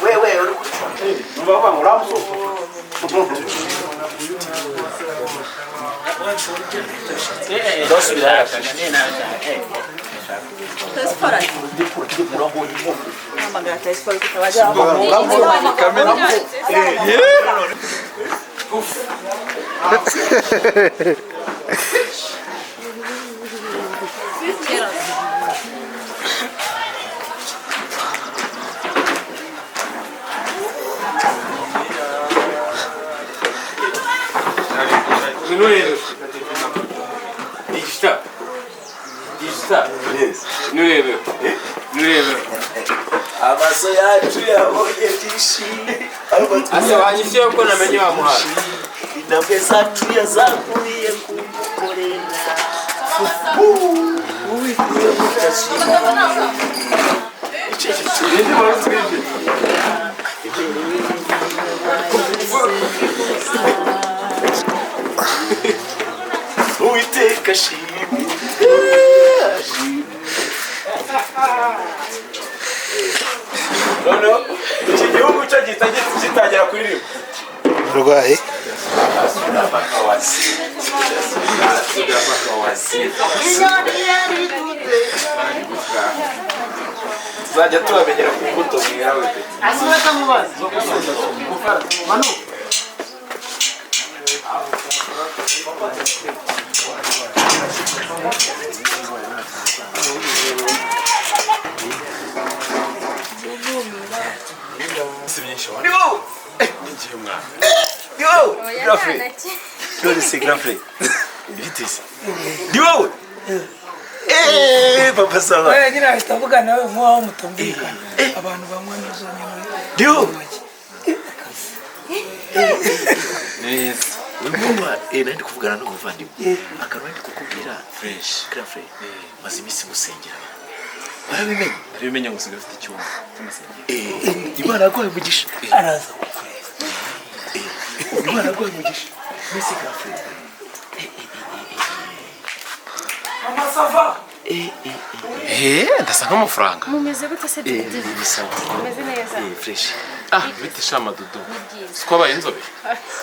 wewe Mbaba muramuso. Dos biara. Tespora. Magari tespora che trabaja. Amaso yacu yabonye byinshi. Ase wanyishiye ko namenye wa muhara. Intambwe zacu yazakuriye kumukorera. Uwiteka shimwe. No. Iki gihugu cyo gitangira kuririmba. Rwaye. Tuzajya tubamenyera ku mbuto mwirawe. Asubeka mubazi zo gusoza. Manu. Papa Saba. Wewe nyina ahitavuga nawe mwa mutumvikana. Abantu bamwe nazo nyine. Dio. Ngoma nandi kuvugana no kuvandimwe. Akarwandi kukubwira fresh, grafre. Mazimisi musengera. Barabimenye. Bimenya gusiga ufite icyuma cy'amasenge. Imana yaguhaye umugisha. Araza. Imana yaguhaye umugisha. Misi grafre. Mama Sava. Ndasa nk'amafaranga. Mumeze gute se Didi? Bisawa. Mumeze neza. Fresh. Bite shama dudu. Skwaba inzobe.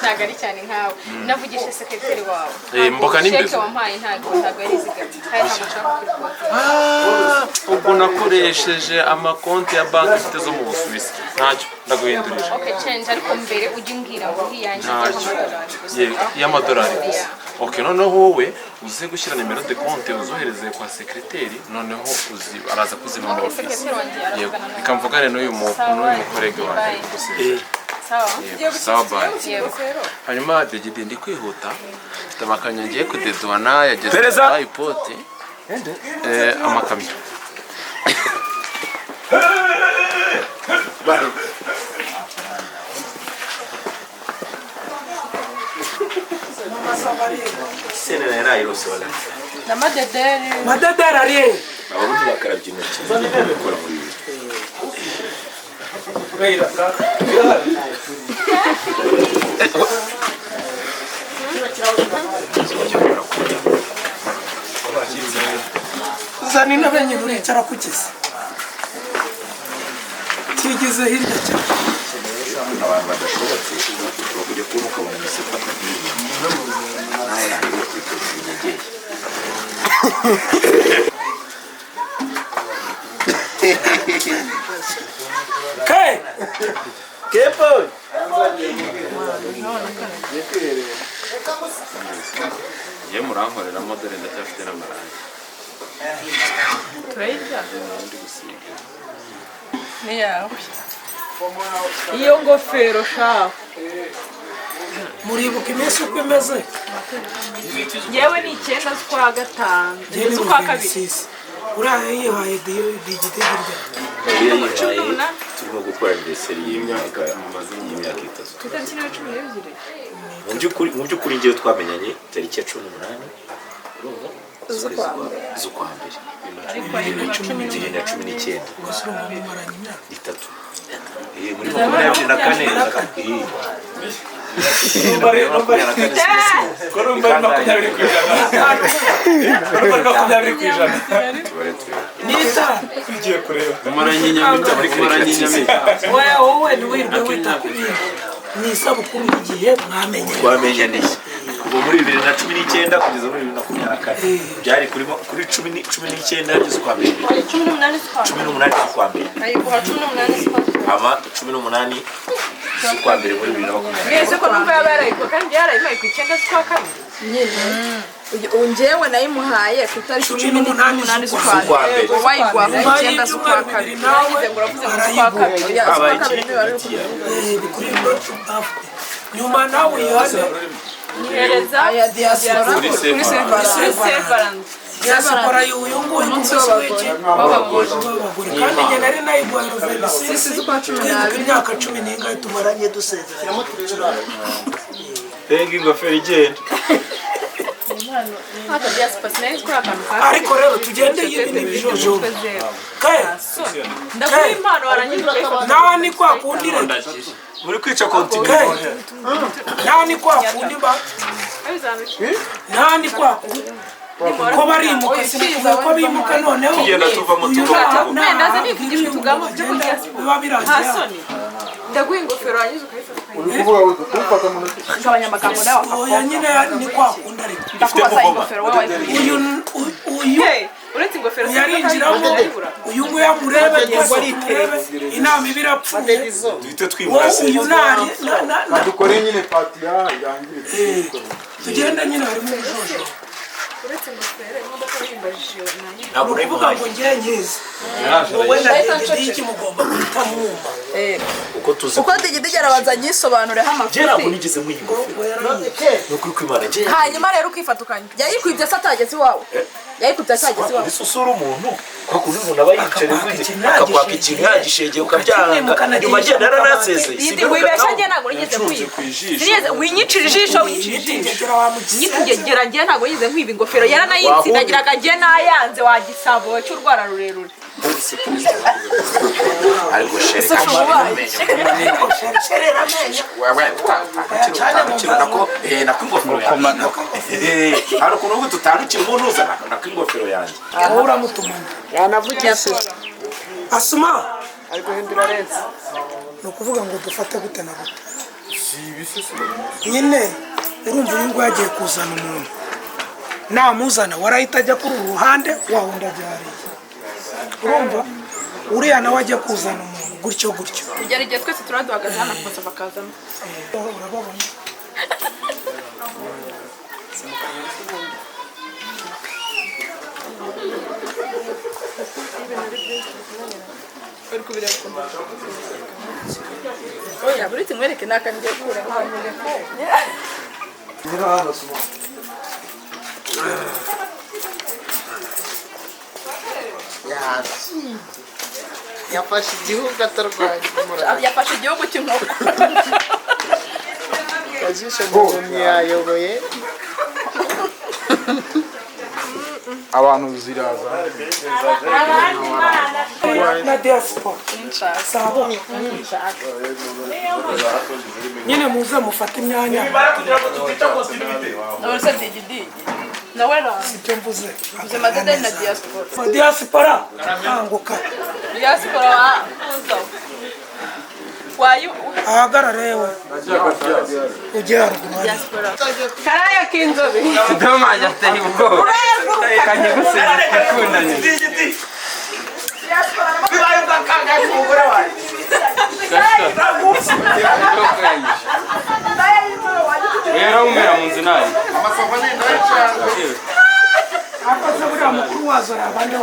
Ntago ari cyane nkawe. Navugishe sekretari wawe. Mboka n'imbezo. Cheke wampaye ntago yari zigamye. Hari ntago nshaka kurikota. Ubwo nakoresheje amakonti ya banki mfite zo mu Busuwisi. Ntacyo ndaguhindurira. Okay, change ariko mbere ujye umbwira ngo hiyanje y'amadolari gusa. Okay, noneho wowe uze gushyira nimero de compte uzohereze kwa secretary, noneho araza kuzima mu office. Yego, ikamvugane n'uyu mukorege wanjye gusa. Sawa bye. Hanyuma Degide ndi kwihuta. Tamakanya ngiye kudedwana yageze iPod. Amakamyo. Sene na yara yose wala. Na madedere. Madadara ariye. Abarundi bakarabye intoki. Bakora muri Zani nabenye buricara kugeza. Kigeze hirya cyane. abantu badashobotse bakujya kubona ukabona imiseko akadiye. Nawe yangiye kwiteza inyegeye. Kai! Kepo! Ye murankorera modere ndacyafite n'amarangi. Turayirya. Ndi gusiga. Ni yawe. Iyo ngofero shaho. Muribuka iminsi uko imeze? Yewe ni 9 z'ukwa gatanu. Z'ukwa kabiri. Uriya yihaye digite hirya. Turimo gukora anniversary y'imyaka amaze y'imyaka 3. Tutariki 12. Mu by'ukuri ngiye twamenyanye tariki ya 18 urumva z'ukwa mbere. Ariko ari 19. Gusa mumaranye imyaka 3. Muri 24. wowe ntiwirwe wita ku bintu ni isabukuru y'igihe twamenyaniye kuva muri 2019 kugeza muri 2024 byari kuri 19 z'ukwa mbere 18 z'ukwa mbere ama 18 z'ukwa mbere muri 2024 mwese ko numva yabarayiko kandi yarayimaye ku 9 z'ukwa kabiri unjewe nayimuhaye ku itariki 18 z'ukwa mbere wayigwa ku 9 z'ukwa kabiri nagize ngo uravuze mu z'ukwa kabiri nyuma nawe yane nihereza aya diaspora kuri Severance diaspora y'uyu nguyu umunsi w'abagore kandi njye nari nayigwaye sisi z'ukwa 12 imyaka 10 n'ingahe tumaranye dusezeramo Renga ingofero igenda. hata diaspora sinari kuri akantu ariko rero tugende y'ibintu bijojo kae ndakuye impano warangiza nawe ni kwa kundi rero Muri kwica continue. nani kwa kundi ba nani kwa kundi ko barimuka sinakuvuga ko bimuka noneho Tugenda tuva mu tuva. ndaza nivugisha utugamo byo muri diaspora biba birangiye hasoni ndaguye ingofero warangiza ukayifata ngabanya amagambo nawe oya nyine ni kwa kundi ariko ndakubaza ingofero wawe uyu uretse ingofero yarinjiramo uyu nguyu yamurebe inama ibirapfuye Duhite twimurase. uyu nari dukore nyine pati yangiritse tugenda nyine harimo ibijojo uretse ingofero imodoka yimbajije nanjye ntabwo uvuga ngo njye nyizi wowe na digidigi mugomba guhita mwumva uko tuzi uko digidigi arabanza nyisobanureho je ntabwo amafuti nigeze mwiga no kuri kwimana je hanyuma rero ukifata ukanya yayikwibye se atageze iwawe yayikwibye atageze iwawe bisusura umuntu kwa kundi umuntu aba yicaye akakwaka ikintu yagishegeye ukabyanga nyuma agenda yaranasezeye Yindi wibesha njye ntabwo nigeze nkwiba winyicira ijisho winyicira ijisho nyitugegera njye ntabwo nigeze nkwiba ingofero yaranayitsinagiraga njye nayanze wagisabo cy'urwara rurerure ariko shere nako ingofero yanjye hari ukuntu ubu tutandukira umuntu uzana nako ingofero yanjye aho uramutumana yanavugishije asuma ariko hindura renze ni ukuvuga ngo dufate gute na gute nyine urumva uyu nguyu yagiye kuzana umuntu namuzana warahita ajya kuri uru ruhande wawundi ajyariye urumva uriya nawe ajya kuzana umuntu gutyo gutyo kugera igihe twese turaduhagaze hano kose bakazamo urababona oya buriti mwereke nakangiye kure yafashe igihugu atarwaye yafashe igihugu cy'inkoko kajisho muvunyi yayoboye abantu ziraza na diaspora sabo nyine muze mufate imyanya nawe se digidigi nawe ra ibyo mvuze ubuzima dede na diaspora diaspora kanguka diaspora waza wayu ahagarare we ujye haruguru diaspora karaya k'inzobe domanje ateye ubwoba kanye gusenga twikundanye Bibaye bakanga umugore wawe. rero umera mu nzu nayo akoze buriya mukuru wazo ari abandi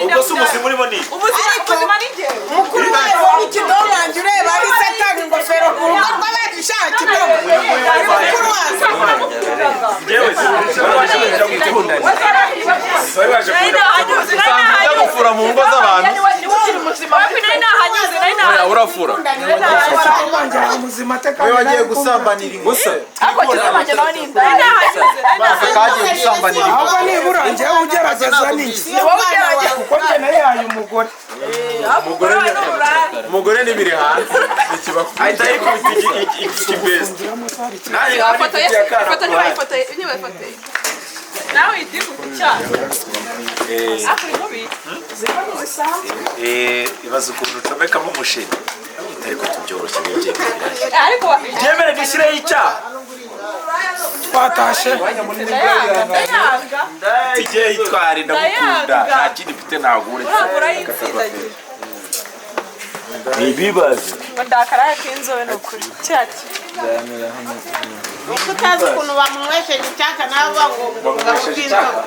Ubwo se umuzimu urimo ni. ubuzima ni njyewe mukuru wayo ikidomanje ureba ari satani ingofero ku rugo rw'abagishaka kidomo mukuru wazo Jewe gufura mu ngo z'abantu urafura wanjye muzima we wagiye gusambanira ingusa kagiye gusambanira ahubwo nibura njyewe ugerageza n'iki kuko njye nayaye umugore umugore n'ibiri hanze ahita yikubita ikibesi nanjye nkaba nifitiye akana ifoto niba ifoto nawe yitiku ku cyana akuri mubi ibaze ukuntu ucomekamo umushini ariko tubyoroshye ariko byemere dushyireho icyaha twatashe ndayanga igihe yitwara ndamukunda nta kindi mfite nagure uragura yitsindagira ni ibibazo ngo ndakaraye k'inzobe ni ukuri cyaki uko utazi ukuntu bamunywesheje icyaka nawe bavuga ngo bw'inzoga